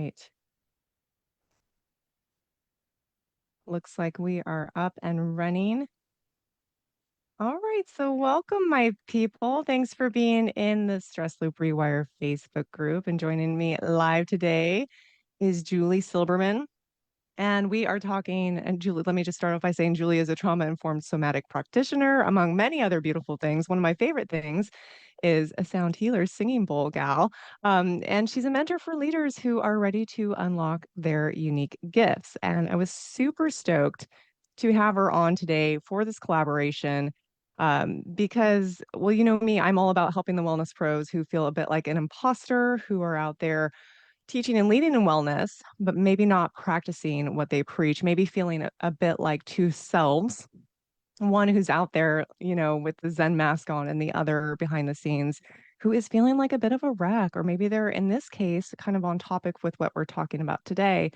right. Looks like we are up and running. All right, so welcome, my people. Thanks for being in the Stress Loop Rewire Facebook group, and joining me live today is Julie Silberman. And we are talking, and Julie, let me just start off by saying Julie is a trauma-informed somatic practitioner, among many other beautiful things. One of my favorite things is a sound healer, singing bowl gal. And she's a mentor for leaders who are ready to unlock their unique gifts. And I was super stoked to have her on today for this collaboration. Because, well, you know me, I'm all about helping the wellness pros who feel a bit like an imposter, who are out there teaching and leading in wellness, but maybe not practicing what they preach, maybe feeling a bit like two selves, one who's out there, with the Zen mask on, and the other behind the scenes who is feeling like a bit of a wreck, or maybe they're, in this case, kind of on topic with what we're talking about today.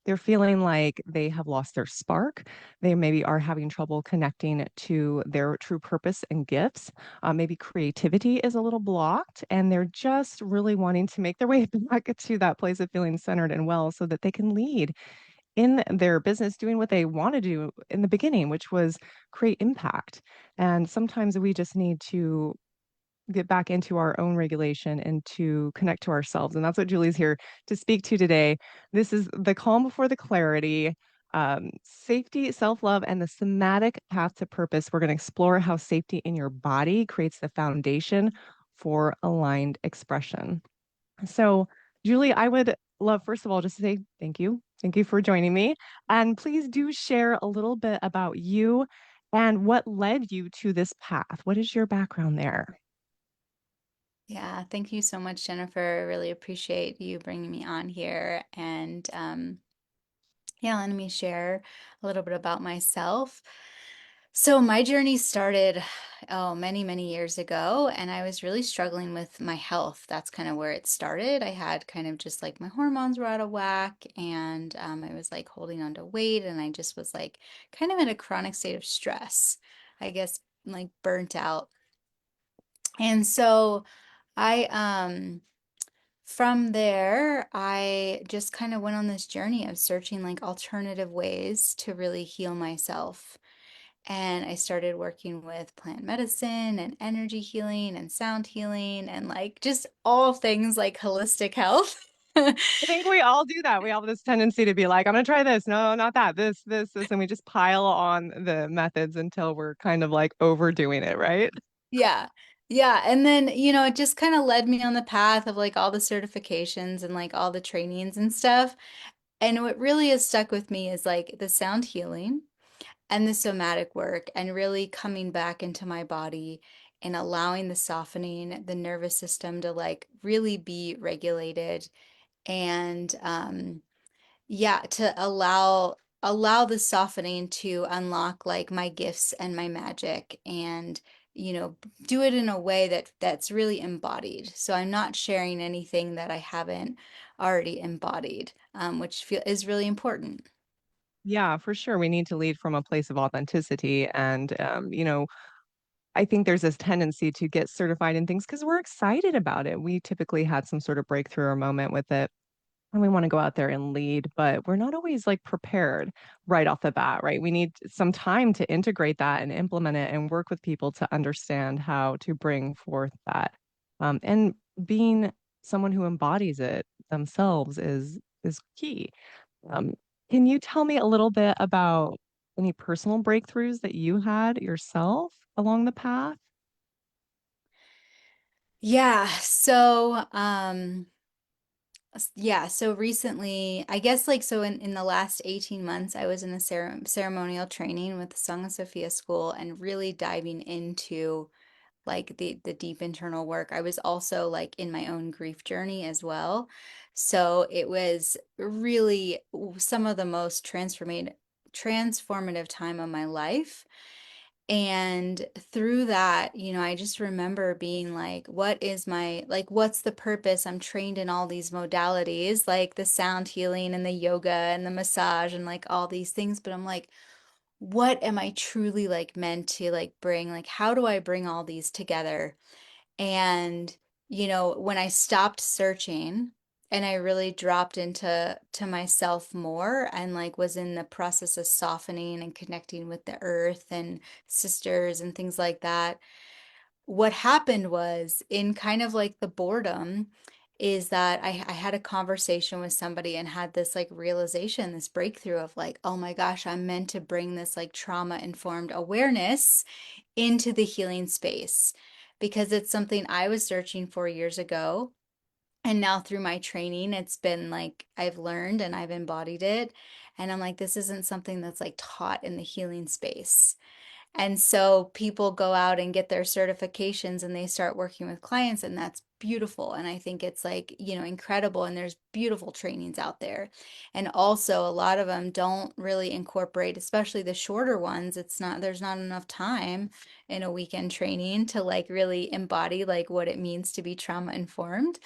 They're feeling like they have lost their spark. They maybe are having trouble connecting to their true purpose and gifts. Maybe creativity is a little blocked, and they're just really wanting to make their way back to that place of feeling centered and well so that they can lead in their business doing what they want to do in the beginning, which was create impact. And sometimes we just need to get back into our own regulation and to connect to ourselves. And that's what Julie's here to speak to today. This is the calm before the clarity, safety, self-love, and the somatic path to purpose. We're going to explore how safety in your body creates the foundation for aligned expression. So, Julie, I would love, first of all, just to say thank you. Thank you for joining me. And please do share a little bit about you and what led you to this path. What is your background there? Yeah, thank you so much, Jennifer. I really appreciate you bringing me on here and yeah, letting me share a little bit about myself. So my journey started, many, many years ago, and I was really struggling with my health. That's kind of where it started. I had kind of just like my hormones were out of whack, and I was like holding on to weight, and I just was like kind of in a chronic state of stress, I guess, like burnt out. And so I from there, I just kind of went on this journey of searching like alternative ways to really heal myself. And I started working with plant medicine and energy healing and sound healing and like just all things like holistic health. I think we all do that. We all have this tendency to be like, I'm gonna try this. No, not that. This, and we just pile on the methods until we're kind of like overdoing it, right? Yeah. Yeah. And then, it just kind of led me on the path of like all the certifications and like all the trainings and stuff. And what really has stuck with me is like the sound healing and the somatic work and really coming back into my body and allowing the softening, the nervous system to like really be regulated and yeah, to allow the softening to unlock like my gifts and my magic and do it in a way that's really embodied. So I'm not sharing anything that I haven't already embodied, which is really important. Yeah, for sure. We need to lead from a place of authenticity. And, I think there's this tendency to get certified in things because we're excited about it. We typically had some sort of breakthrough or moment with it, and we want to go out there and lead, but we're not always like prepared right off the bat, right? We need some time to integrate that and implement it and work with people to understand how to bring forth that. And being someone who embodies it themselves is key. Um, can you tell me a little bit about any personal breakthroughs that you had yourself along the path? Yeah, so yeah, so recently, I guess like so in the last 18 months, I was in a ceremonial training with the Song of Sophia School and really diving into like the deep internal work. I was also like in my own grief journey as well. So it was really some of the most transformative time of my life. And through that, I just remember being like, what is what's the purpose? I'm trained in all these modalities, like the sound healing and the yoga and the massage and like all these things. But I'm like, what am I truly like meant to like bring? Like, how do I bring all these together? And, when I stopped searching and I really dropped into myself more and like was in the process of softening and connecting with the earth and sisters and things like that. What happened was in kind of like the boredom is that I had a conversation with somebody and had this like realization, this breakthrough of like, oh my gosh, I'm meant to bring this like trauma informed awareness into the healing space because it's something I was searching for years ago. And now through my training, it's been like I've learned and I've embodied it. And I'm like, this isn't something that's like taught in the healing space. And so people go out and get their certifications and they start working with clients, and that's beautiful. And I think it's like, incredible. And there's beautiful trainings out there. And also, a lot of them don't really incorporate, especially the shorter ones. There's not enough time in a weekend training to like really embody like what it means to be trauma informed.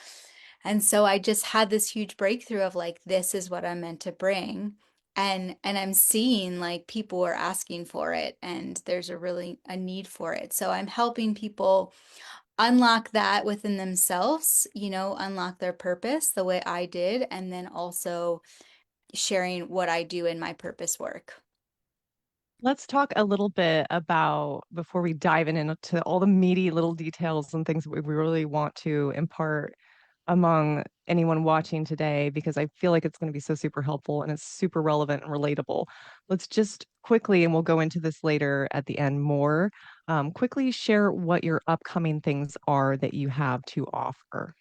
And so I just had this huge breakthrough of like, this is what I'm meant to bring. And I'm seeing like people are asking for it and there's a need for it. So I'm helping people unlock that within themselves, unlock their purpose the way I did, and then also sharing what I do in my purpose work. Let's talk a little bit about, before we dive into all the meaty little details and things that we really want to impart among anyone watching today, because I feel like it's going to be so super helpful and it's super relevant and relatable. Let's just quickly, and we'll go into this later at the end more, quickly share what your upcoming things are that you have to offer.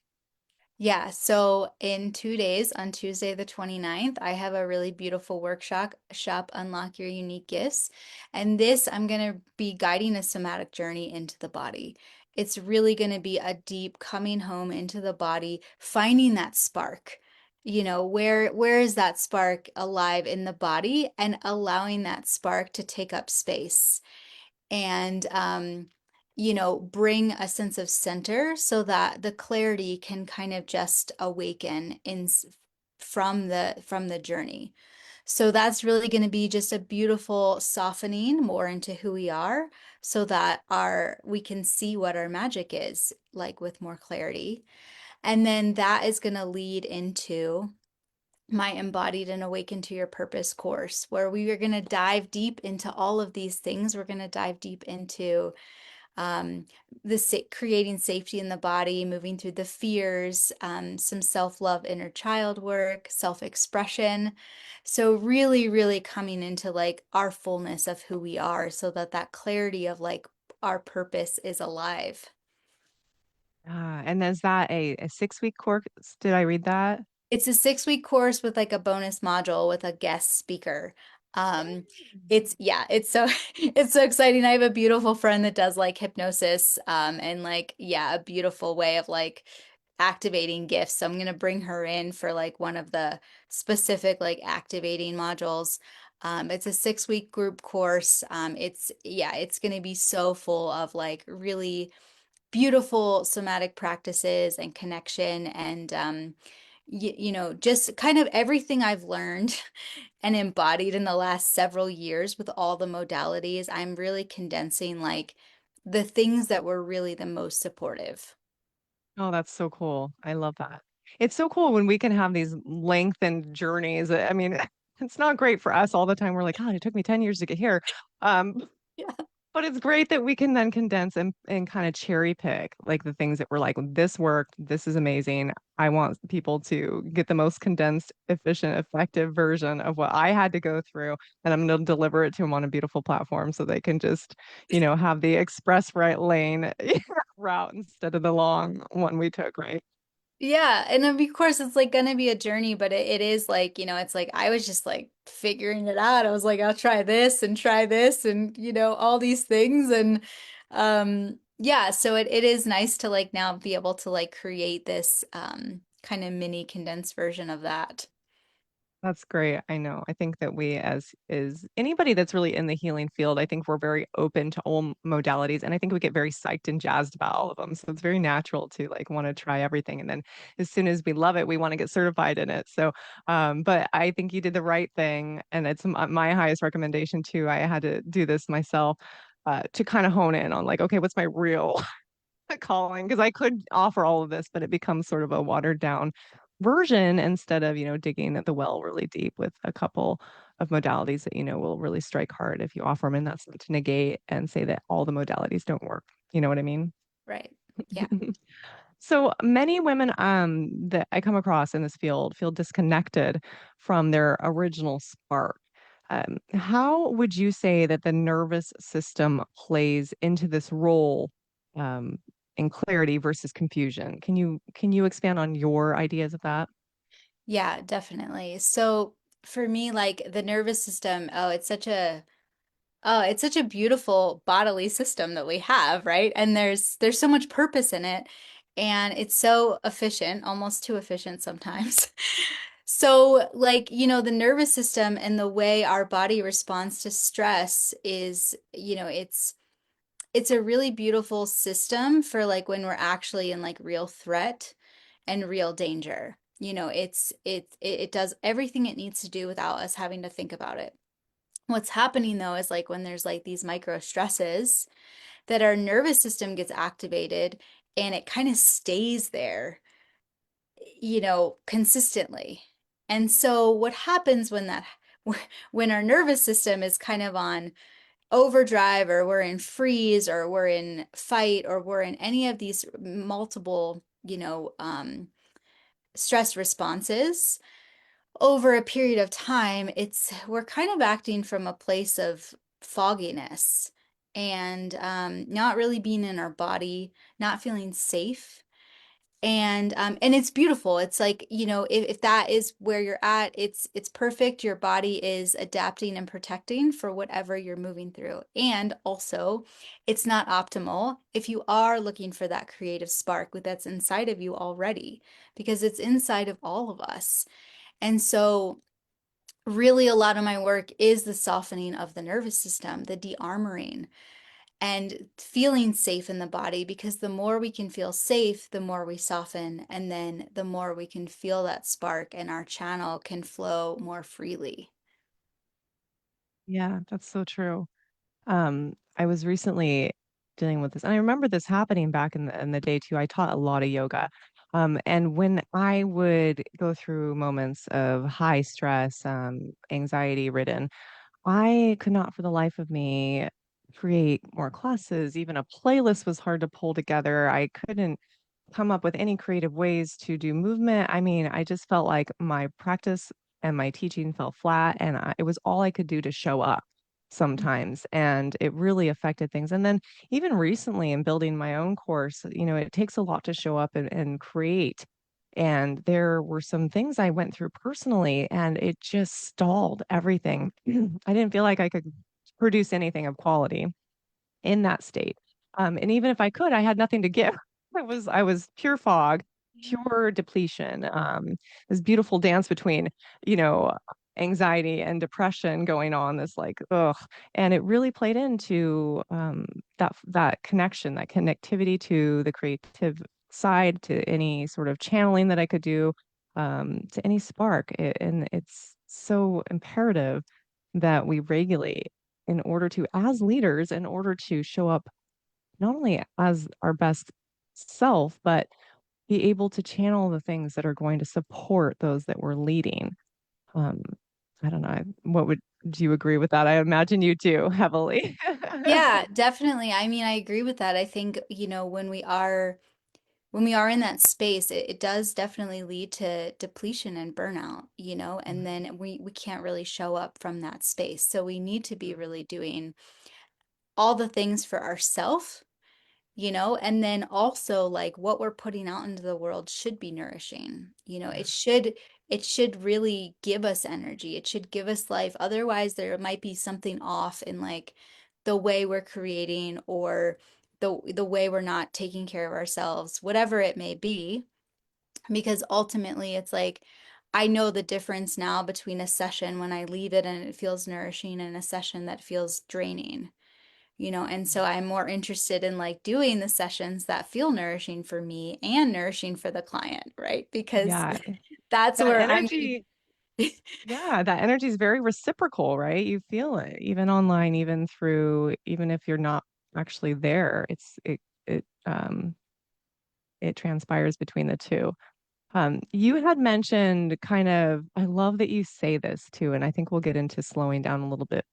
Yeah, so in 2 days, on Tuesday the 29th, I have a really beautiful workshop, Unlock Your Unique Gifts. And this, I'm going to be guiding a somatic journey into the body. It's really going to be a deep coming home into the body, finding that spark. Where is that spark alive in the body and allowing that spark to take up space and bring a sense of center so that the clarity can kind of just awaken from the journey. So that's really going to be just a beautiful softening more into who we are so that our we can see what our magic is like with more clarity. And then that is going to lead into my Embodied and Awaken to Your Purpose course, where we are going to dive deep into all of these things. We're going to dive deep into um, creating safety in the body, moving through the fears, some self-love, inner child work, self-expression. So really, really coming into like our fullness of who we are so that that clarity of like our purpose is alive. And is that a 6 week course? Did I read that? It's a 6 week course with like a bonus module with a guest speaker. Um, it's yeah, it's so it's so exciting. I have a beautiful friend that does like hypnosis, and like yeah, a beautiful way of like activating gifts. So I'm gonna bring her in for like one of the specific like activating modules. It's a 6 week group course. It's gonna be so full of like really beautiful somatic practices and connection and just kind of everything I've learned and embodied in the last several years with all the modalities. I'm really condensing like the things that were really the most supportive. Oh, that's so cool. I love that. It's so cool when we can have these lengthened journeys. I mean, it's not great for us all the time. We're like, God, it took me 10 years to get here. Um, Yeah. but it's great that we can then condense and kind of cherry pick like the things that we're like, this worked, this is amazing. I want people to get the most condensed, efficient, effective version of what I had to go through. And I'm going to deliver it to them on a beautiful platform so they can just, have the express right lane route instead of the long one we took, right? Yeah, and then of course it's like gonna be a journey, but it is like, it's like I was just like figuring it out. I was like, I'll try this and all these things and yeah, so it is nice to like now be able to like create this kind of mini condensed version of that. That's great. I know. I think that we, as is anybody that's really in the healing field, I think we're very open to all modalities, and I think we get very psyched and jazzed about all of them. So it's very natural to like want to try everything, and then as soon as we love it, we want to get certified in it. So, but I think you did the right thing, and it's my highest recommendation too. I had to do this myself, to kind of hone in on like, okay, what's my real calling? Because I could offer all of this, but it becomes sort of a watered down version instead of, digging at the well really deep with a couple of modalities that, will really strike hard if you offer them. And that's not to negate and say that all the modalities don't work. You know what I mean? Right. Yeah. So many women that I come across in this field feel disconnected from their original spark. How would you say that the nervous system plays into this role um, in clarity versus confusion? Can you expand on your ideas of that? Yeah, definitely. So for me, like the nervous system, it's such a beautiful bodily system that we have, right? And there's so much purpose in it, and it's so efficient, almost too efficient sometimes. So, like, the nervous system and the way our body responds to stress is, it's a really beautiful system for like when we're actually in like real threat and real danger. It does everything it needs to do without us having to think about it. What's happening though is like when there's like these micro stresses that our nervous system gets activated and it kind of stays there, consistently. And so what happens when our nervous system is kind of on overdrive or we're in freeze or we're in fight or we're in any of these multiple, stress responses over a period of time, it's we're kind of acting from a place of fogginess and not really being in our body, not feeling safe. And it's beautiful. It's like, if that is where you're at, it's perfect. Your body is adapting and protecting for whatever you're moving through. And also, it's not optimal if you are looking for that creative spark that's inside of you already, because it's inside of all of us. And so really a lot of my work is the softening of the nervous system, the de-armoring, and feeling safe in the body, because the more we can feel safe, the more we soften, and then the more we can feel that spark and our channel can flow more freely. Yeah, that's so true. I was recently dealing with this, and I remember this happening back in the day too. I taught a lot of yoga. And when I would go through moments of high stress, anxiety ridden, I could not for the life of me create more classes. Even a playlist was hard to pull together. I couldn't come up with any creative ways to do movement. I mean, I just felt like my practice and my teaching fell flat, and it was all I could do to show up sometimes. And it really affected things. And then even recently in building my own course, it takes a lot to show up and create. And there were some things I went through personally, and it just stalled everything. I didn't feel like I could produce anything of quality in that state. And even if I could, I had nothing to give. I was pure fog, pure depletion. This beautiful dance between, you know, anxiety and depression going on, this like, ugh. And it really played into that connection, that connectivity to the creative side, to any sort of channeling that I could do, to any spark. And it's so imperative that we regulate in order to, as leaders, in order to show up not only as our best self, but be able to channel the things that are going to support those that we're leading. Um, I don't know. Do you agree with that? I imagine you do heavily. Yeah, definitely. I mean, I agree with that. I think, when we are in that space, it does definitely lead to depletion and burnout, and then we can't really show up from that space. So we need to be really doing all the things for ourselves, and then also like what we're putting out into the world should be nourishing. It should really give us energy. It should give us life. Otherwise, there might be something off in like the way we're creating or the way we're not taking care of ourselves, whatever it may be, because ultimately it's like I know the difference now between a session when I leave it and it feels nourishing and a session that feels draining. And so I'm more interested in like doing the sessions that feel nourishing for me and nourishing for the client, right? Because Yeah, that's that where I'm energy, gonna, yeah, that energy is very reciprocal, right? You feel it even online, even through, even if you're not actually there. It transpires between the two. You had mentioned kind of, I love that you say this too, and I think we'll get into slowing down a little bit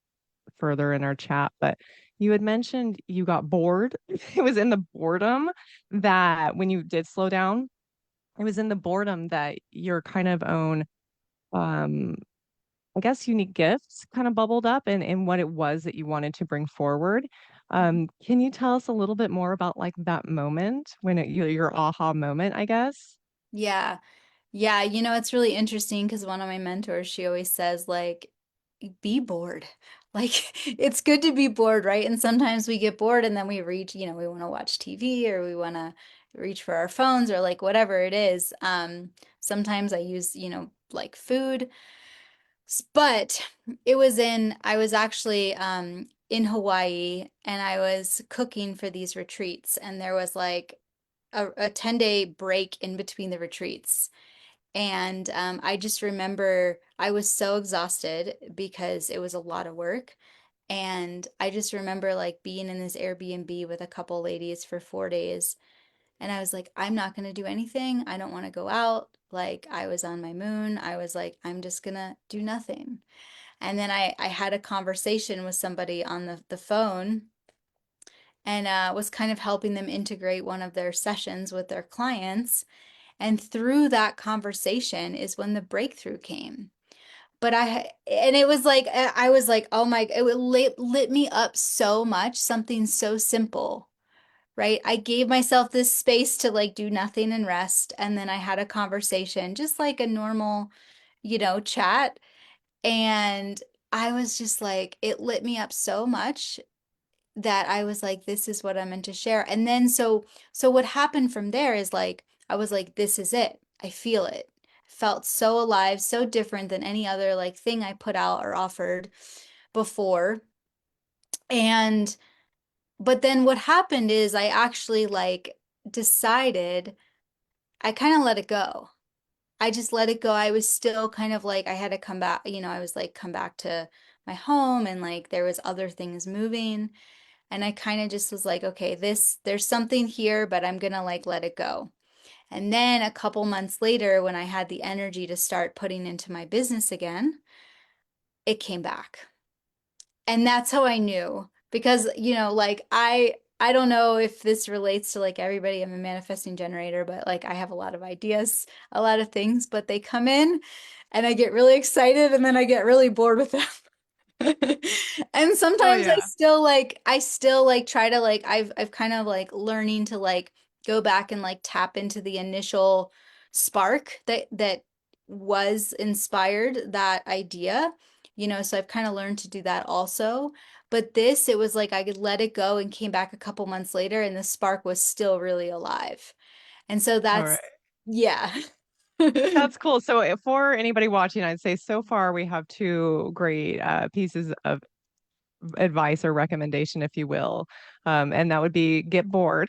further in our chat, but you had mentioned you got bored. It was in the boredom that when you did slow down, it was in the boredom that your kind of own, um, I guess, unique gifts kind of bubbled up and what it was that you wanted to bring forward. Can you tell us a little bit more about like that moment when your aha moment, I guess? Yeah. Yeah, it's really interesting because one of my mentors, she always says, like, be bored. Like, it's good to be bored, right? And sometimes we get bored and then we reach, we want to watch TV or we want to reach for our phones or like whatever it is. Sometimes I use, like food. But I was actually in Hawaii and I was cooking for these retreats and there was like a 10-day break in between the retreats. And I just remember I was so exhausted because it was a lot of work. And I just remember like being in this Airbnb with a couple ladies for 4 days. And I was like, I'm not going to do anything. I don't want to go out. Like, I was on my moon. I was like, I'm just going to do nothing. And then I had a conversation with somebody on the phone and was kind of helping them integrate one of their sessions with their clients. And through that conversation is when the breakthrough came. And it was like, I was like, oh my, lit me up so much, something so simple, right? I gave myself this space to like do nothing and rest. And then I had a conversation, just like a normal, chat. And I was just like, it lit me up so much that I was like, this is what I'm meant to share. And then so what happened from there is like I was like, this is it. I feel it. Felt so alive, so different than any other like thing I put out or offered before. And but then what happened is I actually like decided I kind of let it go. I just let it go. I was still kind of like I had to come back, I was like come back to my home and like there was other things moving. And I kind of just was like, okay, there's something here, but I'm gonna like let it go. And then a couple months later, when I had the energy to start putting into my business again, it came back. And that's how I knew because, like I don't know if this relates to like everybody. I'm a manifesting generator, but like I have a lot of ideas, a lot of things, but they come in and I get really excited and then I get really bored with them. And Oh sometimes yeah. I still like try to like I've kind of like learning to like go back and like tap into the initial spark that was inspired that idea. So I've kind of learned to do that also. But this, it was like I could let it go and came back a couple months later and the spark was still really alive. And so All right. yeah. That's cool. So, for anybody watching, I'd say so far we have two great pieces of advice or recommendation, if you will. And that would be get bored,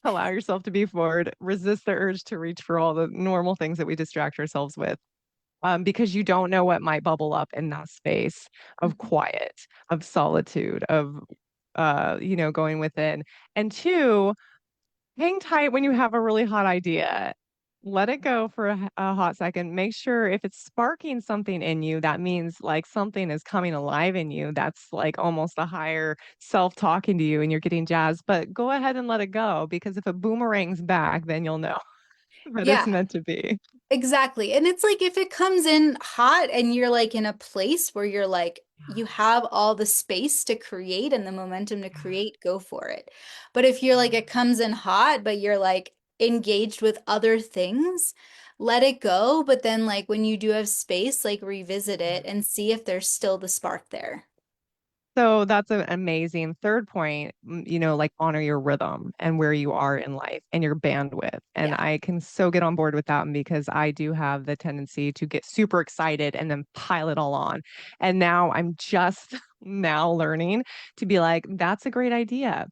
allow yourself to be bored, resist the urge to reach for all the normal things that we distract ourselves with. Because you don't know what might bubble up in that space of quiet, of solitude, of going within. And two, hang tight when you have a really hot idea. Let it go for a hot second. Make sure if it's sparking something in you, that means like something is coming alive in you. That's like almost a higher self talking to you and you're getting jazzed. But go ahead and let it go because if it boomerangs back, then you'll know that it's Yeah. meant to be. Exactly. And it's like if it comes in hot and you're like in a place where you're like, you have all the space to create and the momentum to create, go for it. But if you're like, it comes in hot, but you're like engaged with other things, let it go. But then, like, when you do have space, like, revisit it and see if there's still the spark there. So that's an amazing third point, like honor your rhythm and where you are in life and your bandwidth. And Yeah. I can so get on board with that because I do have the tendency to get super excited and then pile it all on. And now I'm just now learning to be like, that's a great idea.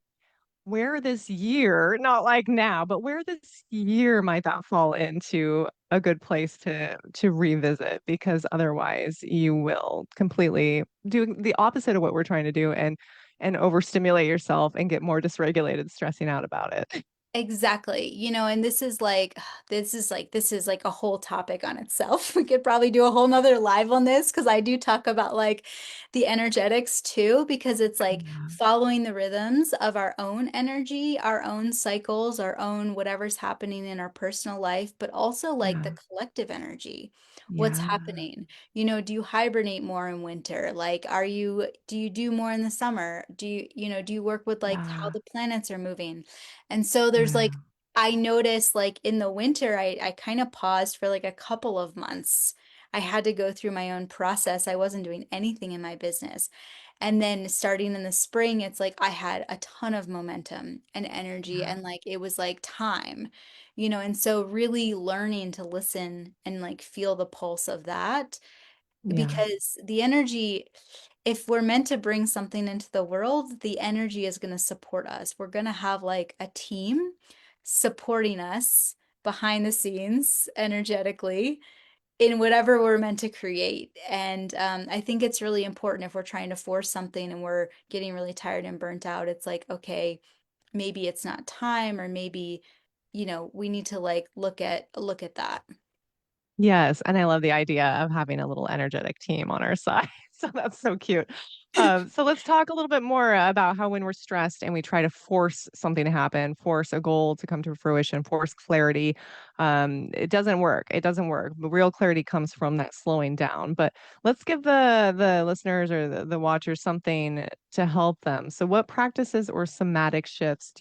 Where this year, not like now, but where this year might that fall into a good place to revisit because otherwise you will completely do the opposite of what we're trying to do and overstimulate yourself and get more dysregulated stressing out about it. Exactly. And this is like a whole topic on itself. We could probably do a whole nother live on this because I do talk about like the energetics too, because it's like Yeah. following the rhythms of our own energy, our own cycles, our own whatever's happening in our personal life, but also like the Yeah. collective energy. What's Yeah. happening? Do you hibernate more in winter? Like, do you do more in the summer? Do you work with like how Yeah. the planets are moving? And so there's Yeah. like, I noticed like in the winter, I kind of paused for like a couple of months. I had to go through my own process. I wasn't doing anything in my business. And then starting in the spring, it's like I had a ton of momentum and energy, Yeah. and like it was like time. And so really learning to listen and like feel the pulse of that, Yeah. because the energy, if we're meant to bring something into the world, the energy is going to support us. We're going to have like a team supporting us behind the scenes energetically in whatever we're meant to create. And I think it's really important if we're trying to force something and we're getting really tired and burnt out. It's like, okay, maybe it's not time, or maybe, we need to like look at that. Yes, and I love the idea of having a little energetic team on our side. So that's so cute. So let's talk a little bit more about how when we're stressed and we try to force something to happen, force a goal to come to fruition, force clarity, it doesn't work. It doesn't work. The real clarity comes from that slowing down. But let's give the listeners or the watchers something to help them. So what practices or somatic shifts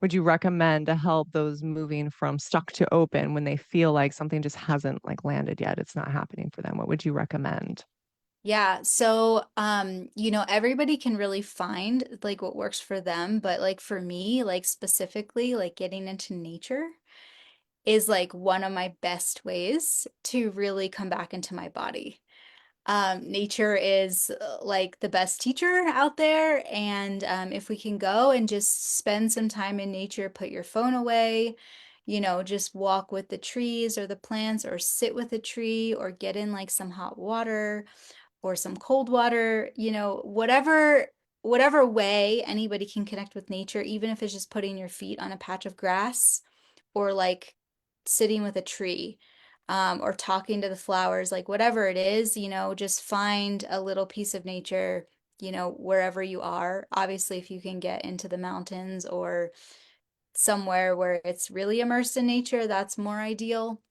would you recommend to help those moving from stuck to open when they feel like something just hasn't like landed yet? It's not happening for them. What would you recommend? Yeah, so everybody can really find like what works for them, but like for me, like specifically, like getting into nature is like one of my best ways to really come back into my body. Nature is like the best teacher out there, and if we can go and just spend some time in nature, put your phone away, just walk with the trees or the plants, or sit with a tree, or get in like some hot water or some cold water, whatever way anybody can connect with nature, even if it's just putting your feet on a patch of grass, or like sitting with a tree, or talking to the flowers, like whatever it is, just find a little piece of nature, wherever you are. Obviously, if you can get into the mountains or somewhere where it's really immersed in nature, that's more ideal.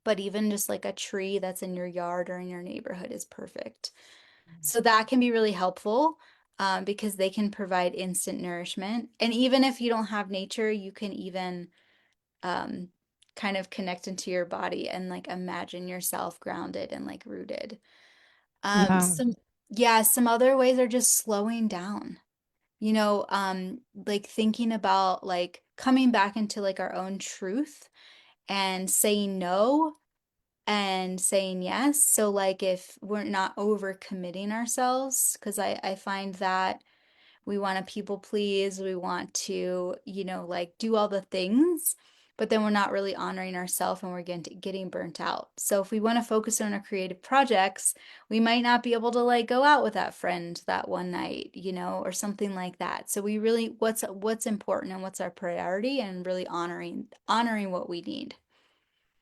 But even just like a tree that's in your yard or in your neighborhood is perfect. So that can be really helpful, because they can provide instant nourishment. And even if you don't have nature, you can even um, kind of connect into your body and like imagine yourself grounded and like rooted. Yeah. Some other ways are just slowing down. Like thinking about like coming back into like our own truth and saying no and saying yes. So like if we're not overcommitting ourselves, because I find that we want to people please, we want to, like do all the things, but then we're not really honoring ourselves, and we're getting burnt out. So if we want to focus on our creative projects, we might not be able to like go out with that friend that one night, or something like that. So we really, what's important and what's our priority, and really honoring what we need.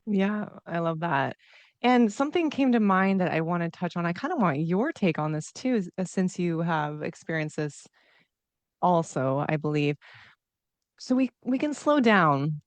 Yeah, I love that. And something came to mind that I want to touch on. I kind of want your take on this too, since you have experienced this also, I believe. So we can slow down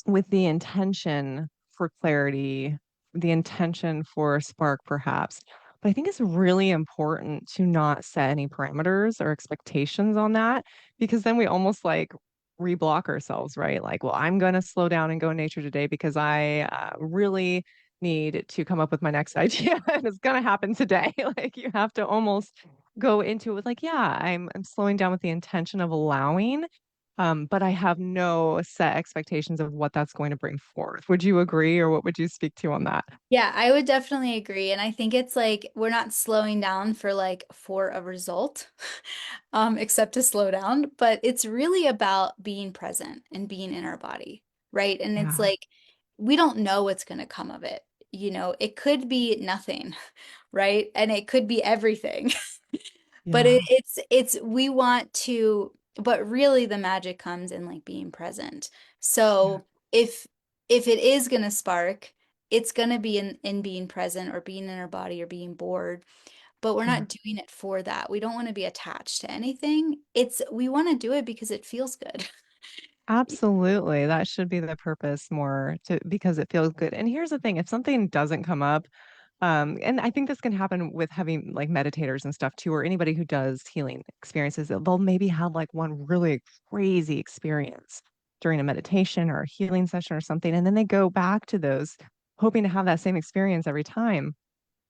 with the intention for clarity, the intention for a spark, perhaps. But I think it's really important to not set any parameters or expectations on that, because then we almost like reblock ourselves, right? Like, well, I'm going to slow down and go in nature today because I really need to come up with my next idea and it's going to happen today. Like you have to almost go into it with like, yeah, I'm slowing down with the intention of allowing, but I have no set expectations of what that's going to bring forth. Would you agree, or what would you speak to on that? Yeah, I would definitely agree. And I think it's like we're not slowing down for a result, except to slow down, but it's really about being present and being in our body, right? And it's Yeah, like we don't know what's going to come of it. It could be nothing, right? And it could be everything. But yeah, we want to but really the magic comes in like being present. Yeah. So if it is going to spark, it's going to be in being present or being in our body or being bored, but we're Yeah. not doing it for that. We don't want to be attached to anything. We want to do it because it feels good. Absolutely. That should be the purpose more to because it feels good. And here's the thing, if something doesn't come up, and I think this can happen with having like meditators and stuff too, or anybody who does healing experiences, they'll maybe have like one really crazy experience during a meditation or a healing session or something, and then they go back to those hoping to have that same experience every time.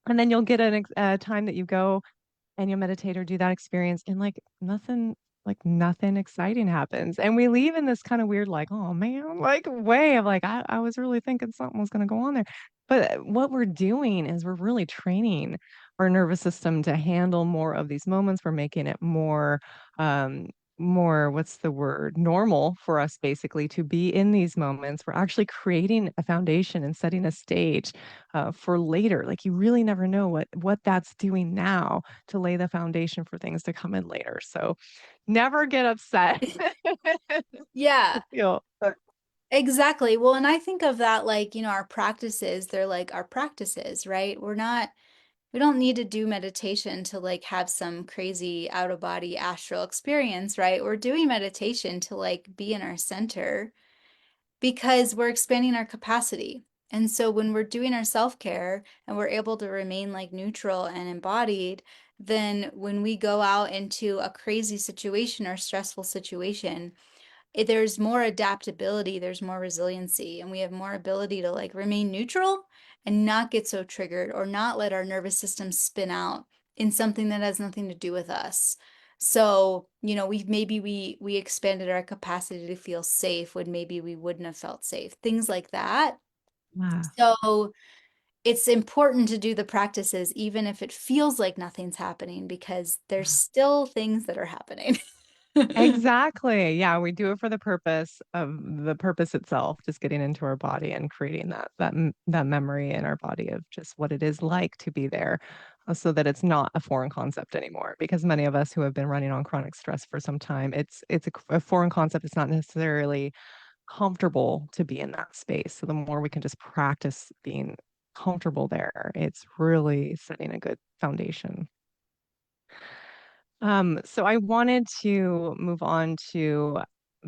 And then you'll get a time that you go and you'll meditate or do that experience and like nothing exciting happens and we leave in this kind of weird like oh man like way of like I was really thinking something was going to go on there but what we're doing is we're really training our nervous system to handle more of these moments. We're making it um more what's the word normal for us basically to be in these moments. We're actually creating a foundation and setting a stage for later. Like you really never know what that's doing now to lay the foundation for things to come in later. So never get upset. Yeah, Feel exactly. Well, and I think of that like, our practices, they're like our practices, right? We don't need to do meditation to like have some crazy out of body astral experience, right? We're doing meditation to like be in our center because we're expanding our capacity. And so when we're doing our self-care and we're able to remain like neutral and embodied, then when we go out into a crazy situation or stressful situation, there's more adaptability, there's more resiliency, and we have more ability to like remain neutral and not get so triggered or not let our nervous system spin out in something that has nothing to do with us. So, we expanded our capacity to feel safe when maybe we wouldn't have felt safe. Things like that. yeah. So, it's important to do the practices even if it feels like nothing's happening because there's still things that are happening. Exactly. Yeah, we do it for the purpose of the purpose itself, just getting into our body and creating that memory in our body of just what it is like to be there, so that it's not a foreign concept anymore. Because many of us who have been running on chronic stress for some time, it's a foreign concept. It's not necessarily comfortable to be in that space. So the more we can just practice being comfortable there, it's really setting a good foundation. So I wanted to move on to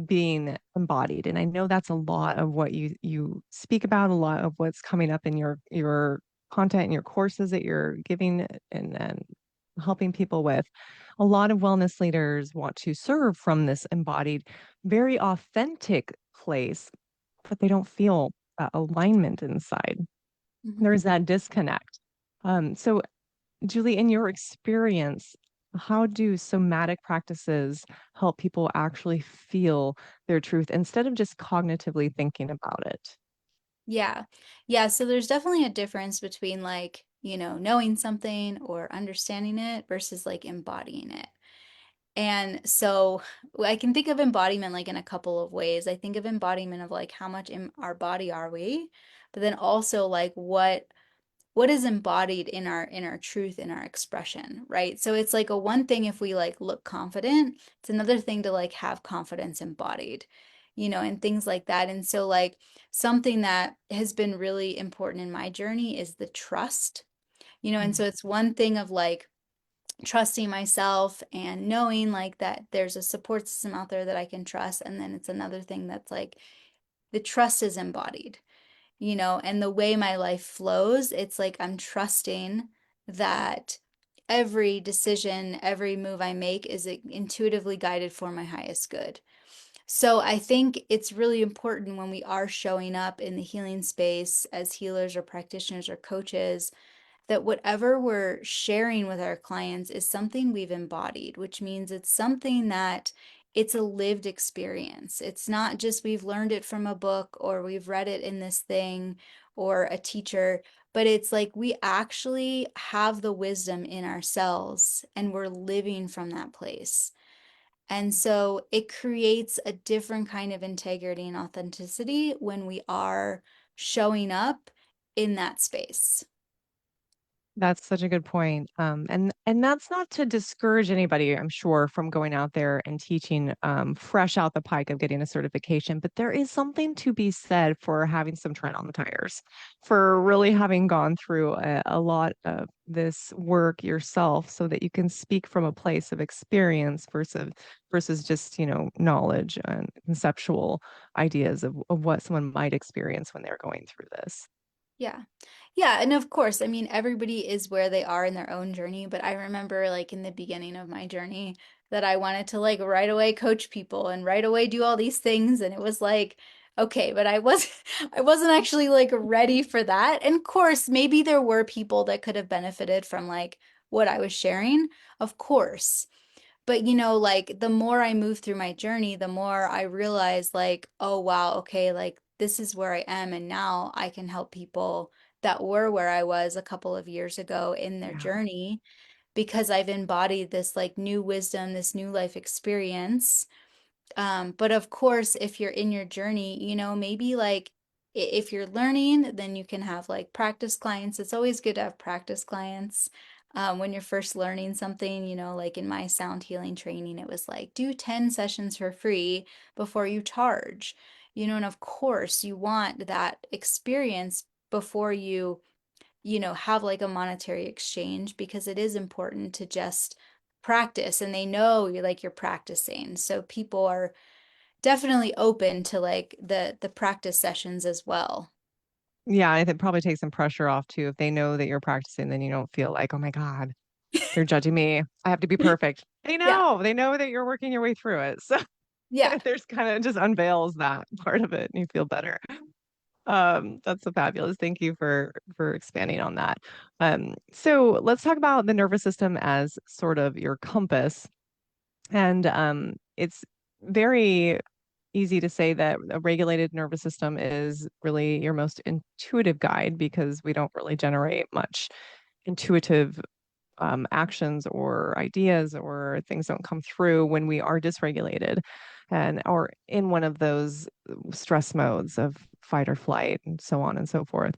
being embodied, and I know that's a lot of what you speak about, a lot of what's coming up in your content and your courses that you're giving and helping people with. A lot of wellness leaders want to serve from this embodied, very authentic place, but they don't feel that alignment inside. Mhm. There's that disconnect. So Julie, in your experience, how do somatic practices help people actually feel their truth instead of just cognitively thinking about it? Yeah. Yeah. So there's definitely a difference between like, knowing something or understanding it versus like embodying it. And so I can think of embodiment like in a couple of ways. I think of embodiment of like how much in our body are we, but then also like what is embodied in our truth, in our expression, right? So it's like a one thing if we like look confident, it's another thing to like have confidence embodied, and things like that. And so like something that has been really important in my journey is the trust, and Mm. so it's one thing of like trusting myself and knowing like that there's a support system out there that I can trust. And then it's another thing that's like the trust is embodied, and the way my life flows, it's like I'm trusting that every decision, every move I make is intuitively guided for my highest good. So I think it's really important when we are showing up in the healing space as healers or practitioners or coaches that whatever we're sharing with our clients is something we've embodied, which means it's something that it's a lived experience. It's not just we've learned it from a book or we've read it in this thing or a teacher, but it's like we actually have the wisdom in ourselves and we're living from that place. And so it creates a different kind of integrity and authenticity when we are showing up in that space. That's such a good point. And that's not to discourage anybody, I'm sure, from going out there and teaching fresh out the pike of getting a certification. But there is something to be said for having some tread on the tires, for really having gone through a lot of this work yourself, so that you can speak from a place of experience versus just, knowledge and conceptual ideas of what someone might experience when they're going through this. Yeah. Yeah, and of course, I mean, everybody is where they are in their own journey, but I remember like in the beginning of my journey that I wanted to like right away coach people and right away do all these things and it was like okay, but I wasn't actually like ready for that. And of course, maybe there were people that could have benefited from like what I was sharing, of course. But like the more I move through my journey, the more I realize like, oh wow, okay, like this is where I am and now I can help people that were where I was a couple of years ago in their Yeah. journey because I've embodied this like new wisdom, this new life experience. But of course, if you're in your journey, maybe like if you're learning, then you can have like practice clients. It's always good to have practice clients. When you're first learning something, like in my sound healing training, it was like do 10 sessions for free before you charge, and of course, you want that experience before you have like a monetary exchange because it is important to just practice and they know you're practicing. So people are definitely open to like the practice sessions as well. Yeah, I think probably take some pressure off too. If they know that you're practicing, then you don't feel like, oh my God, they're judging me. I have to be perfect. Yeah. They know that you're working your way through it. So Yeah. there's kind of just unveils that part of it and you feel better. That's so fabulous. Thank you for expanding on that. So let's talk about the nervous system as sort of your compass. And it's very easy to say that a regulated nervous system is really your most intuitive guide because we don't really generate much intuitive actions or ideas, or things don't come through when we are dysregulated and or in one of those stress modes of fight or flight and so on and so forth.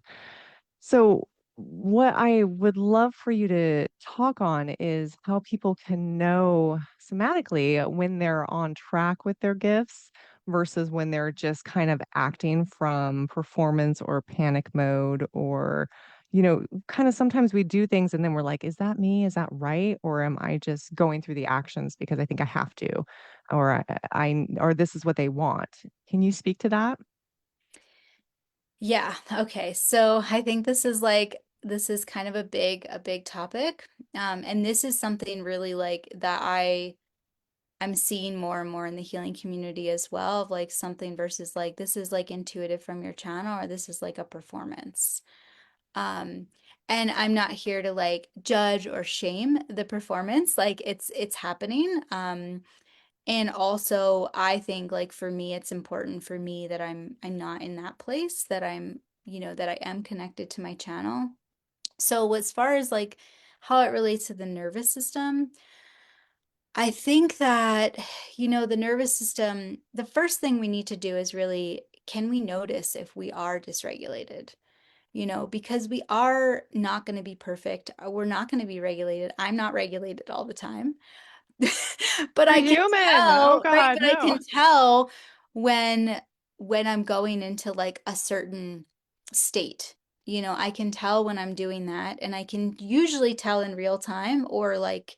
So, what I would love for you to talk on is how people can know somatically when they're on track with their gifts versus when they're just kind of acting from performance or panic mode, or, kind of sometimes we do things and then we're like, is that me? Is that right? Or am I just going through the actions because I think I have to, or or this is what they want. Can you speak to that? Yeah. Okay. So I think this is kind of a big topic. And this is something really like that I'm seeing more and more in the healing community as well of like something versus like this is like intuitive from your channel or this is like a performance. Um, and I'm not here to like judge or shame the performance. Like it's happening. And also I think like for me, it's important for me that I'm not in that place, that that I am connected to my channel. So as far as like how it relates to the nervous system, I think that, the nervous system, the first thing we need to do is really, can we notice if we are dysregulated? Because we are not going to be perfect. We're not going to be regulated. I'm not regulated all the time. But You're I can human. Oh tell, right? God, But I no. can tell when when I'm going into like a certain state. I can tell when I'm doing that, and I can usually tell in real time or like,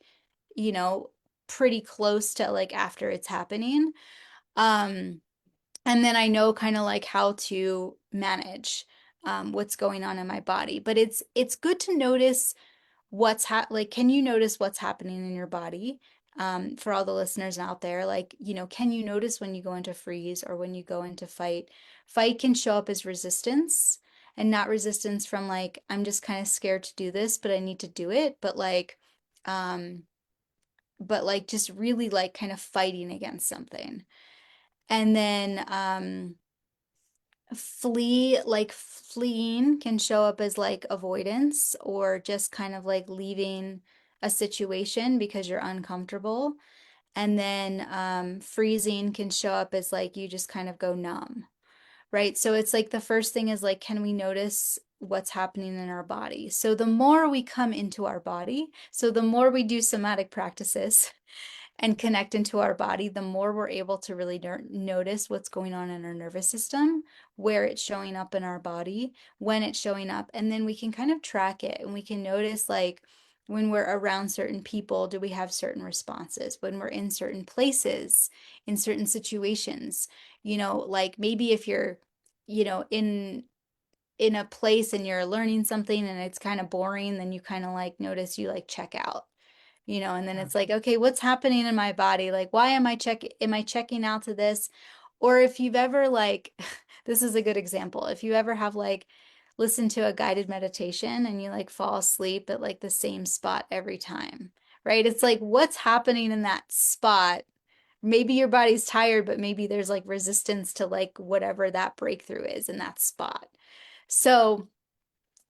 you know, pretty close to like after it's happening. Um, and then I know kind of like how to manage what's going on in my body. But it's good to notice like can you notice what's happening in your body? For all the listeners out there, like, can you notice when you go into freeze or when you go into fight? Fight can show up as resistance and not resistance from like, I'm just kind of scared to do this, but I need to do it. Um, but like just really like kind of fighting against something. And then fleeing can show up as like avoidance or just kind of like leaving a situation because you're uncomfortable. And then freezing can show up as like you just kind of go numb, right? So it's like the first thing is like, can we notice what's happening in our body. So the more we come into our body, so the more we do somatic practices and connect into our body, the more we're able to really notice what's going on in our nervous system, where it's showing up in our body, when it's showing up, and then we can kind of track it and we can notice like when we're around certain people, do we have certain responses? When we're in certain places, in certain situations, like maybe if you're, in a place and you're learning something and it's kind of boring, then you kind of like notice you like check out, and then Yeah. it's like, okay, what's happening in my body? Like, why am I checking out to this? Or if you've ever like, this is a good example. If you ever have like listened to a guided meditation and you like fall asleep at like the same spot every time, right? It's like, what's happening in that spot? Maybe your body's tired, but maybe there's like resistance to like whatever that breakthrough is in that spot. So,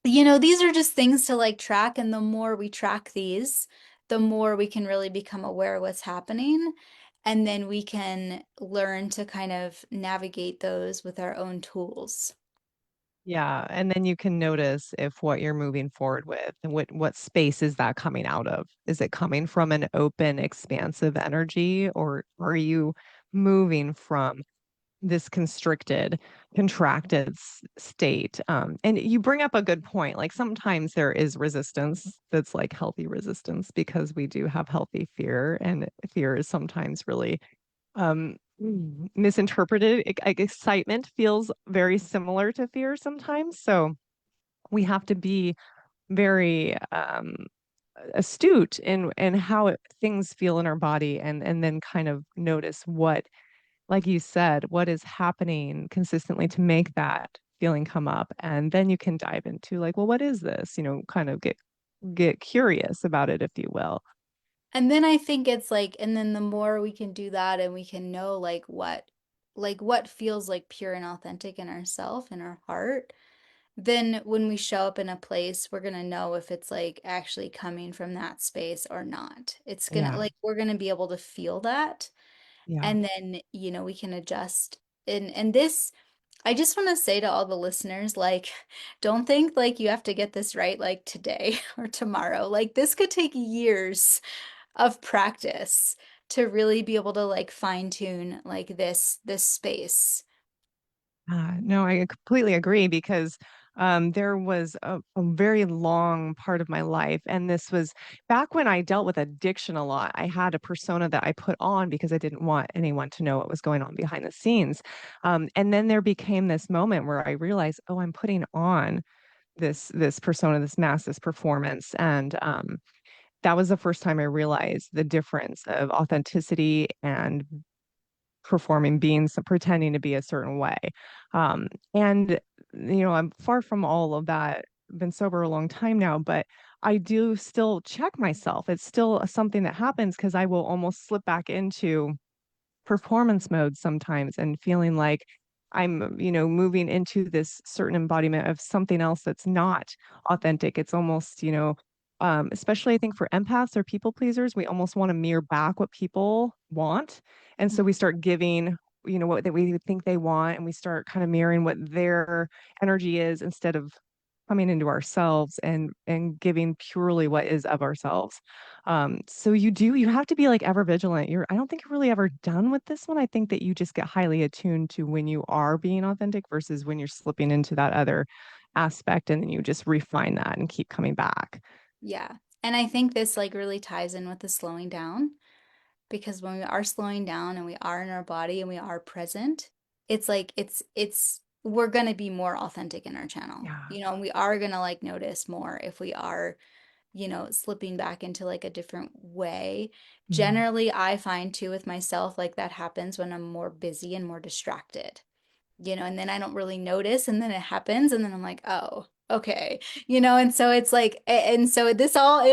these are just things to like track. And the more we track these, the more we can really become aware of what's happening. And then we can learn to kind of navigate those with our own tools. Yeah, and then you can notice if what you're moving forward with and what space is that coming out of? Is it coming from an open, expansive energy, or are you moving from this constricted, contracted state? And you bring up a good point. Like sometimes there is resistance that's like healthy resistance because we do have healthy fear, and fear is sometimes really misinterpreted. Excitement feels very similar to fear sometimes. So we have to be very astute in how things feel in our body, and then kind of notice what, like you said, what is happening consistently to make that feeling come up. And then you can dive into like, well, what is this? Kind of get curious about it, if you will. And then I think it's like, and then the more we can do that and we can know like what feels like pure and authentic in ourself, in our heart, then when we show up in a place, we're gonna know if it's like actually coming from that space or not. It's gonna Yeah. like we're gonna be able to feel that, Yeah. and then we can adjust. And this, I just want to say to all the listeners, like, don't think like you have to get this right like today or tomorrow. Like this could take years of practice to really be able to like fine tune like this space. No, I completely agree because there was a very long part of my life, and this was back when I dealt with addiction a lot. I had a persona that I put on because I didn't want anyone to know what was going on behind the scenes. And then there became this moment where I realized, oh, I'm putting on this persona, this mask, this performance, and that was the first time I realized the difference of authenticity and performing, being pretending to be a certain way. And I'm far from all of that. Been sober a long time now, but I do still check myself. It's still something that happens because I will almost slip back into performance mode sometimes and feeling like I'm, moving into this certain embodiment of something else that's not authentic. It's almost, especially I think for empaths or people pleasers, we almost want to mirror back what people want. And so we start giving, what that we think they want, and we start kind of mirroring what their energy is instead of coming into ourselves and giving purely what is of ourselves. So you have to be like ever vigilant. I don't think you're really ever done with this one. I think that you just get highly attuned to when you are being authentic versus when you're slipping into that other aspect, and then you just refine that and keep coming back. Yeah. And I think this like really ties in with the slowing down, because when we are slowing down and we are in our body and we are present, it's like we're going to be more authentic in our channel. Yeah. And we are going to like notice more if we are, slipping back into like a different way. Mhm. Generally, I find too with myself like that happens when I'm more busy and more distracted. And then I don't really notice, and then it happens, and then I'm like, oh, okay, and so it's like, and so it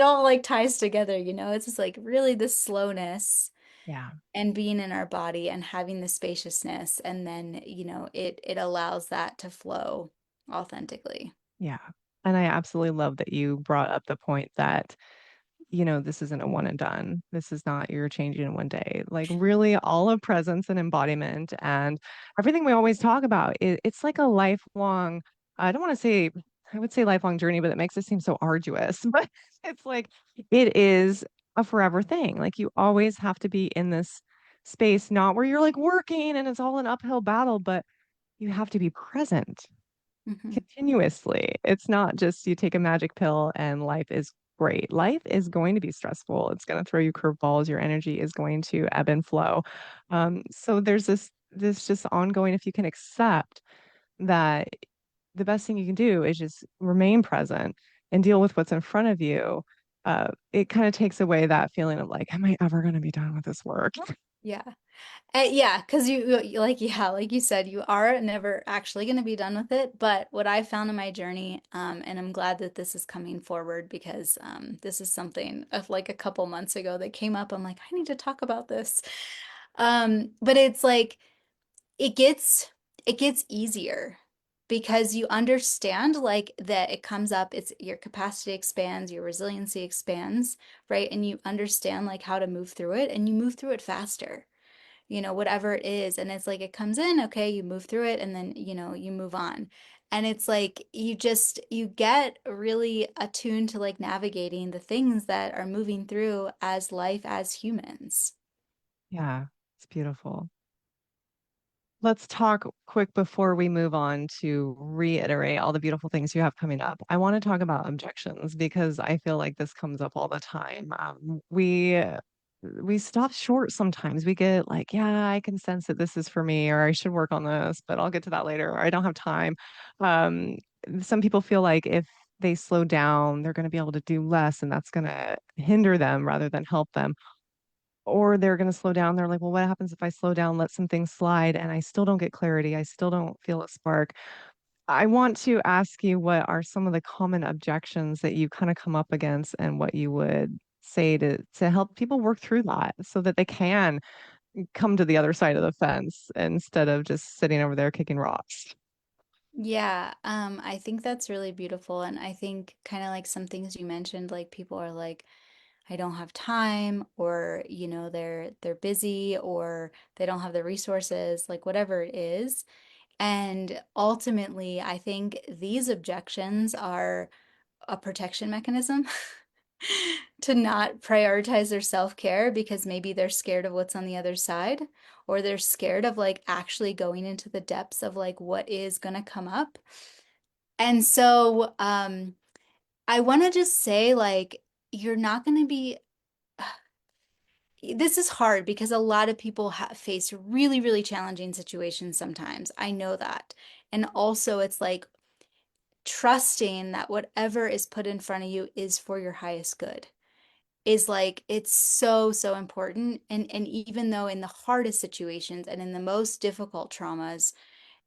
all like ties together, it's just like really the slowness Yeah. and being in our body and having the spaciousness, and then, it allows that to flow authentically. Yeah. And I absolutely love that you brought up the point that this isn't a one and done. This is not you're changing in one day. Like really all of presence and embodiment and everything we always talk about, it's like a lifelong, I don't want to say I would say lifelong journey, but it makes it seem so arduous. But it's like it is a forever thing. Like you always have to be in this space, not where you're like working and it's all an uphill battle, but you have to be present Mhm. continuously. It's not just you take a magic pill and life is great. Life is going to be stressful. It's going to throw you curveballs. Your energy is going to ebb and flow. So there's this just ongoing, if you can accept that the best thing you can do is just remain present and deal with what's in front of you. It kind of takes away that feeling of like, am I ever going to be done with this work? Yeah. Yeah, because like, yeah, like you said, you are never actually going to be done with it. But what I found in my journey, and I'm glad that this is coming forward because this is something of like a couple months ago that came up. I'm like, I need to talk about this. But it's like it gets it gets easier because you understand like that it comes up, it's your capacity expands, your resiliency expands, right? And you understand like how to move through it and you move through it faster, whatever it is. And it's like it comes in, okay, you move through it and then, you move on. And it's like you get really attuned to like navigating the things that are moving through as life as humans. Yeah, it's beautiful. Let's talk quick before we move on to reiterate all the beautiful things you have coming up. I want to talk about objections because I feel like this comes up all the time. We stop short sometimes. We get like, yeah, I can sense that this is for me, or I should work on this, but I'll get to that later, or I don't have time. Um, some people feel like if they slow down, they're going to be able to do less, and that's going to hinder them rather than help them, or they're going to slow down. They're like, well, what happens if I slow down, let some things slide, and I still don't get clarity? I still don't feel a spark. I want to ask you what are some of the common objections that you kind of come up against and what you would say to help people work through that so that they can come to the other side of the fence instead of just sitting over there kicking rocks. Yeah, I think that's really beautiful. And I think kind of like some things you mentioned, like people are like, I don't have time, or, they're busy, or they don't have the resources, like whatever it is. And ultimately, I think these objections are a protection mechanism to not prioritize their self-care because maybe they're scared of what's on the other side, or they're scared of like actually going into the depths of like what is going to come up. And so I want to just say like you're not going to be this is hard because a lot of people face really, really challenging situations sometimes. I know that. And also, it's like trusting that whatever is put in front of you is for your highest good is like it's so so important. And even though in the hardest situations and in the most difficult traumas,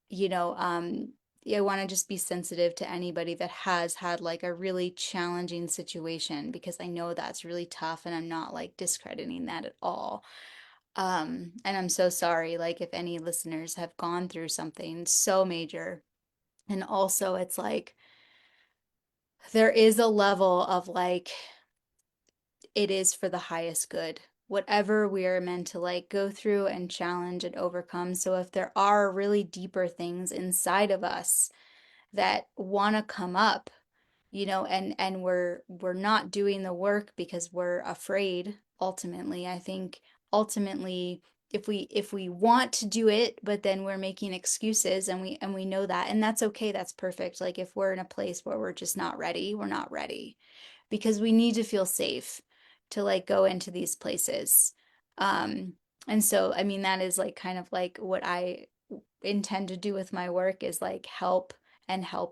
you know um I want to just be sensitive to anybody that has had like a really challenging situation because I know that's really tough and I'm not like discrediting that at all. And I'm so sorry like if any listeners have gone through something so major. And also it's like there is a level of like it is for the highest good. Whatever we are meant to like go through and challenge and overcome. So if there are really deeper things inside of us that want to come up, and we're not doing the work because we're afraid ultimately. I think ultimately if we want to do it, but then we're making excuses and we know that, and that's okay, that's perfect. Like if we're in a place where we're just not ready, we're not ready because we need to feel safe to like go into these places. Um, and so, I mean, that is like kind of like what I intend to do with my work is like help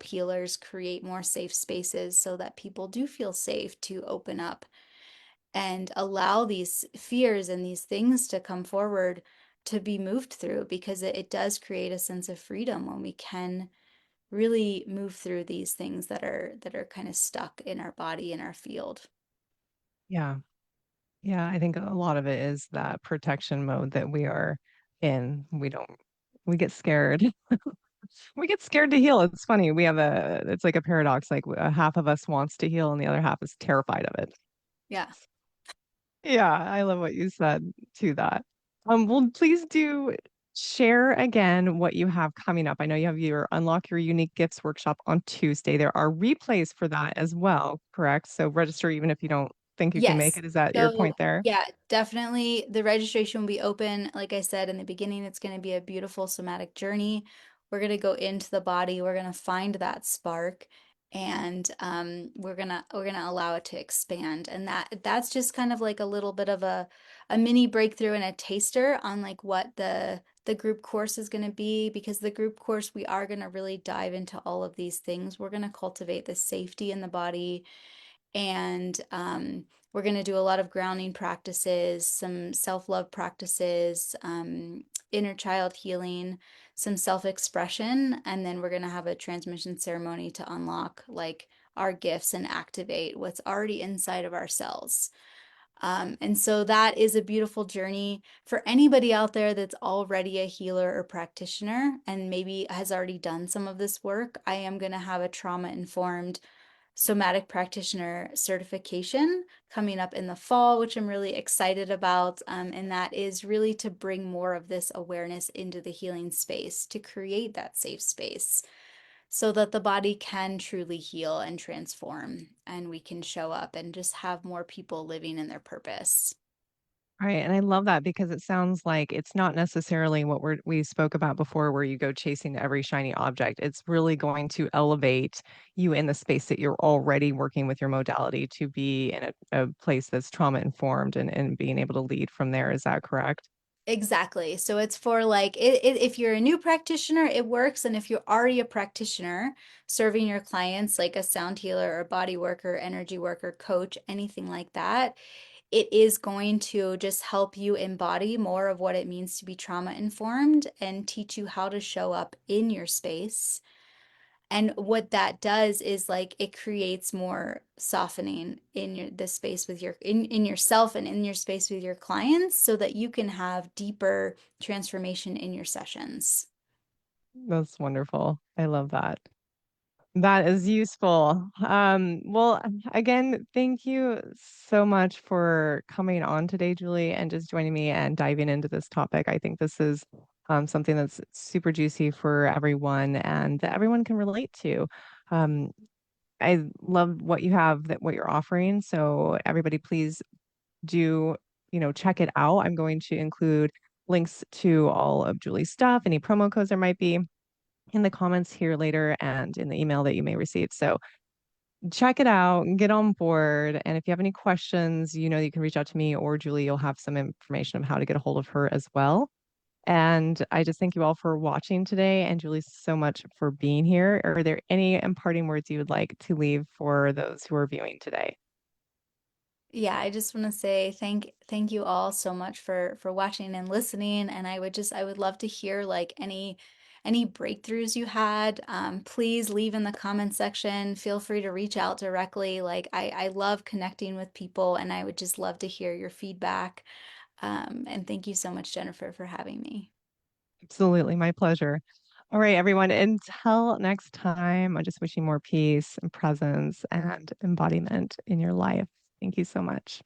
healers create more safe spaces so that people do feel safe to open up and allow these fears and these things to come forward to be moved through because it does create a sense of freedom when we can really move through these things that are kind of stuck in our body in our field. Yeah. Yeah, I think a lot of it is that protection mode that we are in. We get scared. We get scared to heal. It's funny. It's like a paradox. Like half of us wants to heal and the other half is terrified of it. Yeah. Yeah, I love what you said to that. Well, please do. share again what you have coming up. I know you have your Unlock Your Unique Gifts workshop on Tuesday. There are replays for that as well, correct? So register even if you don't think you can make Yes. it. Is that your So, point there? yeah, definitely the registration will be open. Like I said in the beginning, it's going to be a beautiful somatic journey. We're going to go into the body. We're going to find that spark and we're gonna allow it to expand. And that's just kind of like a little bit of a mini breakthrough and a taster on like what the group course is going to be, because the group course we are going to really dive into all of these things. We're going to cultivate the safety in the body and we're going to do a lot of grounding practices, some self-love practices, inner child healing, some self-expression, and then we're going to have a transmission ceremony to unlock like our gifts and activate what's already inside of our cells. And so that is a beautiful journey for anybody out there that's already a healer or practitioner and maybe has already done some of this work. I am going to have a trauma informed somatic practitioner certification coming up in the fall, which I'm really excited about. And that is really to bring more of this awareness into the healing space, to create that safe space so that the body can truly heal and transform and we can show up and just have more people living in their purpose. Right. And I love that because it sounds like it's not necessarily what we spoke about before, where you go chasing every shiny object. It's really going to elevate you in the space that you're already working with your modality to be in a place that's trauma informed and being able to lead from there. Is that correct? Exactly. So it's for like if you're a new practitioner, it works. And if you're already a practitioner serving your clients like a sound healer or body worker, energy worker, coach, anything like that, it is going to just help you embody more of what it means to be trauma informed and teach you how to show up in your space. And what that does is like it creates more softening in the space with in yourself and in your space with your clients so that you can have deeper transformation in your sessions. That's wonderful. I love that. That is useful. Well, again, thank you so much for coming on today, Julie, and just joining me and diving into this topic. I think this is something that's super juicy for everyone and that everyone can relate to. Um, I love what you have, that what you're offering. So everybody, please do, check it out. I'm going to include links to all of Julie's stuff, any promo codes there might be in the comments here later and in the email that you may receive. So check it out and get on board. And if you have any questions, you can reach out to me or Julie. You'll have some information of how to get a hold of her as well. And I just thank you all for watching today. And Julie, so much for being here. Are there any imparting words you would like to leave for those who are viewing today? Yeah, I just want to say thank you all so much for watching and listening. And I would love to hear like any breakthroughs you had. Please leave in the comment section. Feel free to reach out directly. Like I love connecting with people, and I would just love to hear your feedback. And thank you so much, Jennifer, for having me. Absolutely, my pleasure. All right, everyone. Until next time, I'm just wishing more peace and presence and embodiment in your life. Thank you so much.